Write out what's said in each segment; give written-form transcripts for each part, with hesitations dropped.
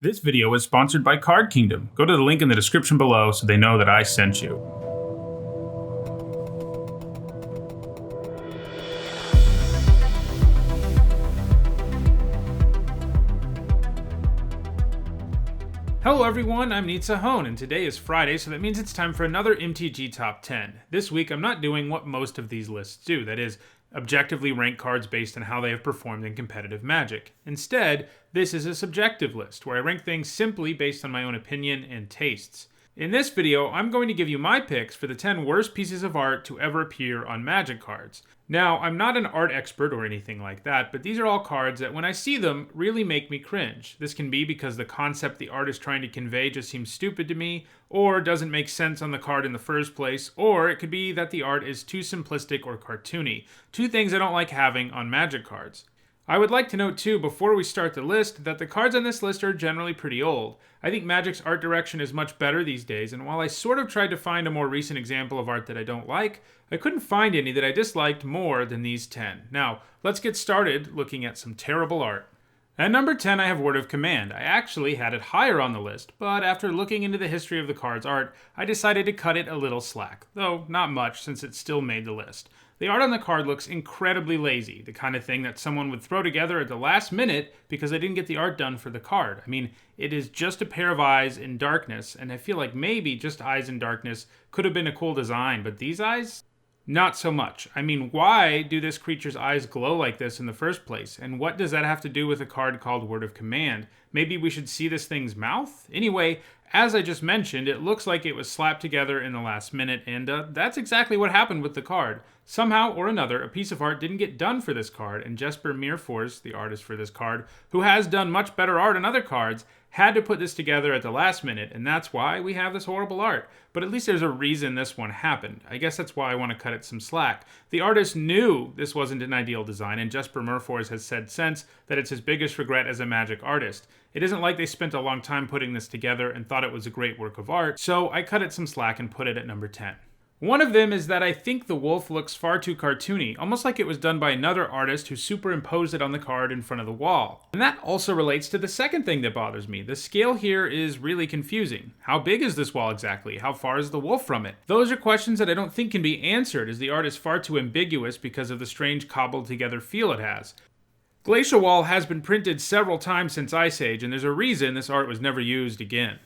This video is sponsored by Card Kingdom. Go to the link in the description below so they know that I sent you. Hello everyone, I'm Nitsa Hone, and today is Friday, so that means it's time for another MTG Top 10. This week I'm not doing what most of these lists do, that is, objectively rank cards based on how they have performed in competitive Magic. Instead, this is a subjective list, where I rank things simply based on my own opinion and tastes. In this video, I'm going to give you my picks for the 10 worst pieces of art to ever appear on Magic cards. Now, I'm not an art expert or anything like that, but these are all cards that when I see them, really make me cringe. This can be because the concept the art is trying to convey just seems stupid to me, or doesn't make sense on the card in the first place, or it could be that the art is too simplistic or cartoony. Two things I don't like having on Magic cards. I would like to note too, before we start the list, that the cards on this list are generally pretty old. I think Magic's art direction is much better these days, and while I sort of tried to find a more recent example of art that I don't like, I couldn't find any that I disliked more than these 10. Now, let's get started looking at some terrible art. At number 10, I have Word of Command. I actually had it higher on the list, but after looking into the history of the card's art, I decided to cut it a little slack, though not much since it still made the list. The art on the card looks incredibly lazy, the kind of thing that someone would throw together at the last minute because they didn't get the art done for the card. I mean, it is just a pair of eyes in darkness, and I feel like maybe just eyes in darkness could have been a cool design, but these eyes? Not so much. I mean, why do this creature's eyes glow like this in the first place? And what does that have to do with a card called Word of Command? Maybe we should see this thing's mouth? Anyway, as I just mentioned, it looks like it was slapped together in the last minute, and that's exactly what happened with the card. Somehow or another, a piece of art didn't get done for this card, and Jesper Meerforce, the artist for this card, who has done much better art on other cards, had to put this together at the last minute, and that's why we have this horrible art. But at least there's a reason this one happened. I guess that's why I want to cut it some slack. The artist knew this wasn't an ideal design, and Jesper Meerforce has said since that it's his biggest regret as a Magic artist. It isn't like they spent a long time putting this together and thought it was a great work of art, so I cut it some slack and put it at number 10. One of them is that I think the wolf looks far too cartoony, almost like it was done by another artist who superimposed it on the card in front of the wall. And that also relates to the second thing that bothers me. The scale here is really confusing. How big is this wall exactly? How far is the wolf from it? Those are questions that I don't think can be answered, as the art is far too ambiguous because of the strange cobbled together feel it has. Glacial Wall has been printed several times since Ice Age, and there's a reason this art was never used again.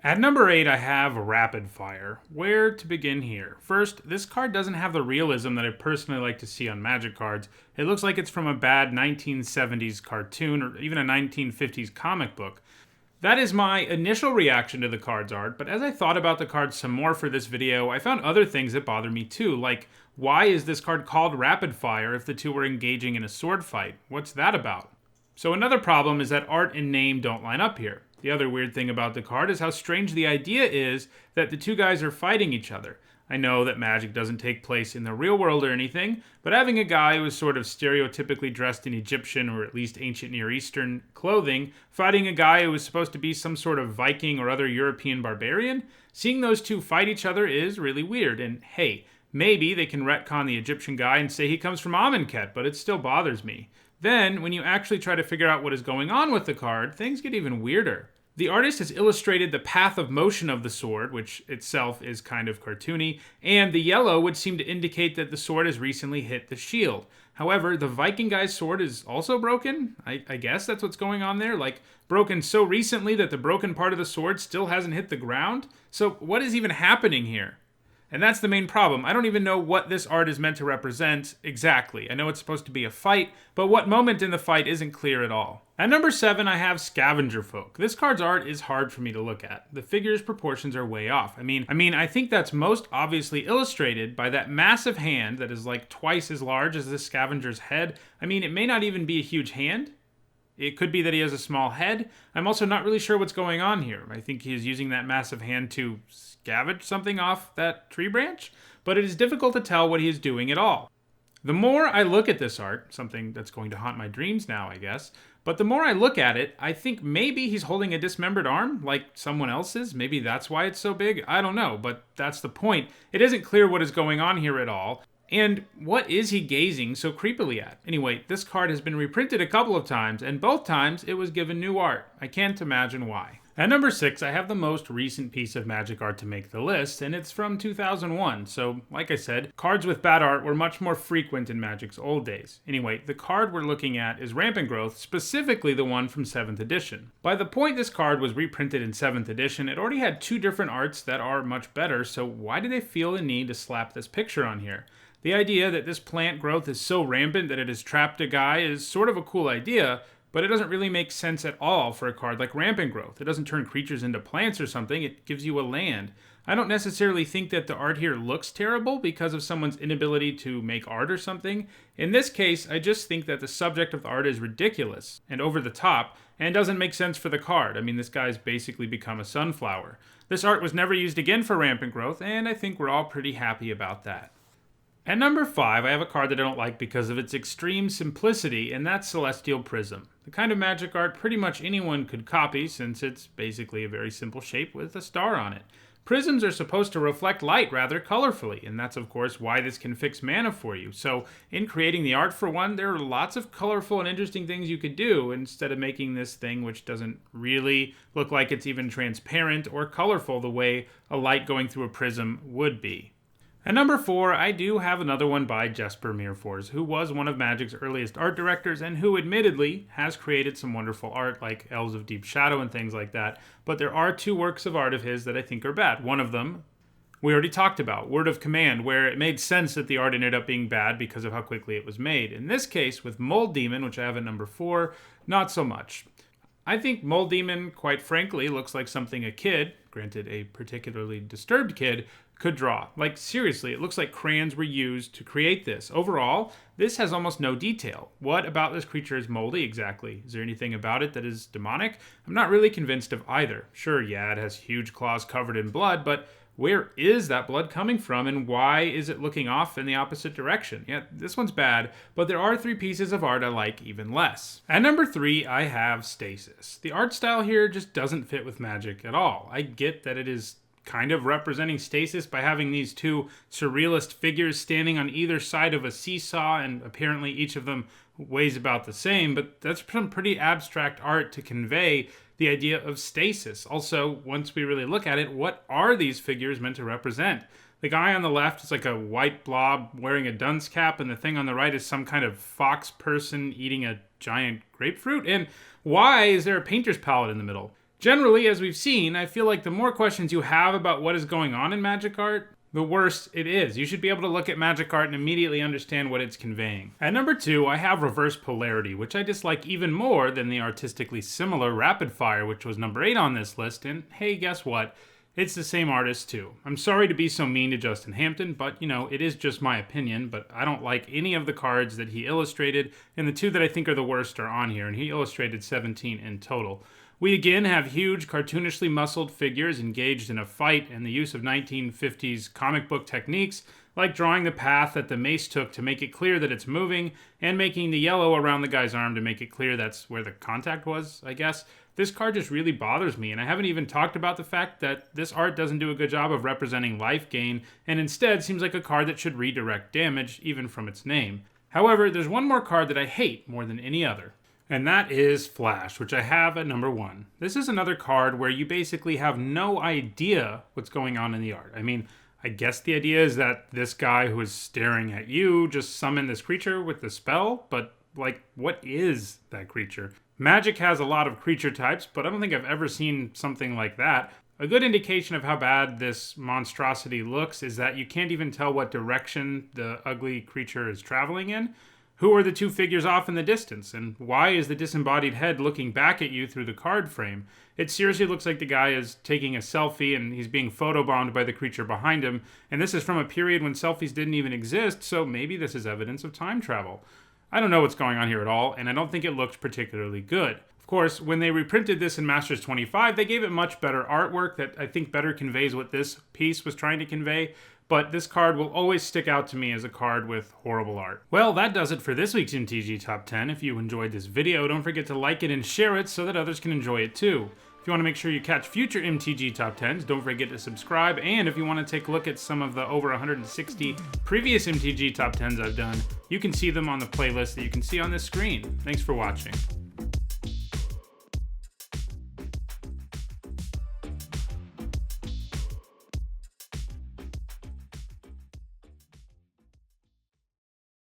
At number 8, I have Rapid Fire. Where to begin here? First, this card doesn't have the realism that I personally like to see on Magic cards. It looks like it's from a bad 1970s cartoon or even a 1950s comic book. That is my initial reaction to the card's art, but as I thought about the card some more for this video, I found other things that bother me too, like why is this card called Rapid Fire if the two were engaging in a sword fight? What's that about? So another problem is that art and name don't line up here. The other weird thing about the card is how strange the idea is that the two guys are fighting each other. I know that Magic doesn't take place in the real world or anything, but having a guy who is sort of stereotypically dressed in Egyptian or at least ancient Near Eastern clothing, fighting a guy who is supposed to be some sort of Viking or other European barbarian, seeing those two fight each other is really weird. And hey, maybe they can retcon the Egyptian guy and say he comes from Amonkhet, but it still bothers me. Then, when you actually try to figure out what is going on with the card, things get even weirder. The artist has illustrated the path of motion of the sword, which itself is kind of cartoony, and the yellow would seem to indicate that the sword has recently hit the shield. However, the Viking guy's sword is also broken. I guess that's what's going on there, like broken so recently that the broken part of the sword still hasn't hit the ground? So what is even happening here? And that's the main problem. I don't even know what this art is meant to represent exactly. I know it's supposed to be a fight, but what moment in the fight isn't clear at all. At number 7, I have Scavenger Folk. This card's art is hard for me to look at. The figure's proportions are way off. I think that's most obviously illustrated by that massive hand that is like twice as large as this scavenger's head. It may not even be a huge hand. It could be that he has a small head. I'm also not really sure what's going on here. I think he is using that massive hand to scavenge something off that tree branch, but it is difficult to tell what he is doing at all. The more I look at this art, something that's going to haunt my dreams now, I guess, but the more I look at it, I think maybe he's holding a dismembered arm, like someone else's. Maybe that's why it's so big. I don't know, but that's the point. It isn't clear what is going on here at all. And what is he gazing so creepily at? Anyway, this card has been reprinted a couple of times, and both times it was given new art. I can't imagine why. At number 6, I have the most recent piece of Magic art to make the list, and it's from 2001. So, like I said, cards with bad art were much more frequent in Magic's old days. Anyway, the card we're looking at is Rampant Growth, specifically the one from 7th edition. By the point this card was reprinted in 7th edition, it already had 2 different arts that are much better, so why did they feel the need to slap this picture on here? The idea that this plant growth is so rampant that it has trapped a guy is sort of a cool idea, but it doesn't really make sense at all for a card like Rampant Growth. It doesn't turn creatures into plants or something, it gives you a land. I don't necessarily think that the art here looks terrible because of someone's inability to make art or something. In this case, I just think that the subject of the art is ridiculous and over the top, and doesn't make sense for the card. I mean, this guy's basically become a sunflower. This art was never used again for Rampant Growth, and I think we're all pretty happy about that. At number 5, I have a card that I don't like because of its extreme simplicity, and that's Celestial Prism. The kind of Magic art pretty much anyone could copy since it's basically a very simple shape with a star on it. Prisms are supposed to reflect light rather colorfully, and that's of course why this can fix mana for you. So in creating the art for one, there are lots of colorful and interesting things you could do instead of making this thing which doesn't really look like it's even transparent or colorful the way a light going through a prism would be. At number 4, I do have another one by Jesper Meerfors, who was one of Magic's earliest art directors and who admittedly has created some wonderful art like Elves of Deep Shadow and things like that, but there are 2 works of art of his that I think are bad. One of them we already talked about, Word of Command, where it made sense that the art ended up being bad because of how quickly it was made. In this case, with Mold Demon, which I have at number 4, not so much. I think Mold Demon, quite frankly, looks like something a kid, granted a particularly disturbed kid, could draw. Like, seriously, it looks like crayons were used to create this. Overall, this has almost no detail. What about this creature is moldy exactly? Is there anything about it that is demonic? I'm not really convinced of either. Sure, yeah, it has huge claws covered in blood, but where is that blood coming from, and why is it looking off in the opposite direction? Yeah, this one's bad, but there are 3 pieces of art I like even less. At number 3, I have Stasis. The art style here just doesn't fit with Magic at all. I get that it is kind of representing Stasis by having these 2 surrealist figures standing on either side of a seesaw, and apparently each of them weighs about the same, but that's some pretty abstract art to convey the idea of stasis. Also, once we really look at it, what are these figures meant to represent? The guy on the left is like a white blob wearing a dunce cap, and the thing on the right is some kind of fox person eating a giant grapefruit? And why is there a painter's palette in the middle? Generally, as we've seen, I feel like the more questions you have about what is going on in Magic art, the worse it is. You should be able to look at Magic art and immediately understand what it's conveying. At number 2, I have Reverse Polarity, which I dislike even more than the artistically similar Rapid Fire, which was number 8 on this list, and hey, guess what? It's the same artist too. I'm sorry to be so mean to Justin Hampton, but it is just my opinion, but I don't like any of the cards that he illustrated, and the 2 that I think are the worst are on here, and he illustrated 17 in total. We again have huge, cartoonishly muscled figures engaged in a fight and the use of 1950s comic book techniques, like drawing the path that the mace took to make it clear that it's moving, and making the yellow around the guy's arm to make it clear that's where the contact was, I guess. This card just really bothers me, and I haven't even talked about the fact that this art doesn't do a good job of representing life gain, and instead seems like a card that should redirect damage, even from its name. However, there's one more card that I hate more than any other. And that is Flash, which I have at number 1. This is another card where you basically have no idea what's going on in the art. I mean, I guess the idea is that this guy who is staring at you just summoned this creature with the spell, but what is that creature? Magic has a lot of creature types, but I don't think I've ever seen something like that. A good indication of how bad this monstrosity looks is that you can't even tell what direction the ugly creature is traveling in. Who are the 2 figures off in the distance? And why is the disembodied head looking back at you through the card frame? It seriously looks like the guy is taking a selfie and he's being photobombed by the creature behind him. And this is from a period when selfies didn't even exist, so maybe this is evidence of time travel. I don't know what's going on here at all, and I don't think it looks particularly good. Of course, when they reprinted this in Masters 25, they gave it much better artwork that I think better conveys what this piece was trying to convey. But this card will always stick out to me as a card with horrible art. Well, that does it for this week's MTG Top 10. If you enjoyed this video, don't forget to like it and share it so that others can enjoy it too. If you want to make sure you catch future MTG Top 10s, don't forget to subscribe. And if you want to take a look at some of the over 160 previous MTG Top 10s I've done, you can see them on the playlist that you can see on this screen. Thanks for watching.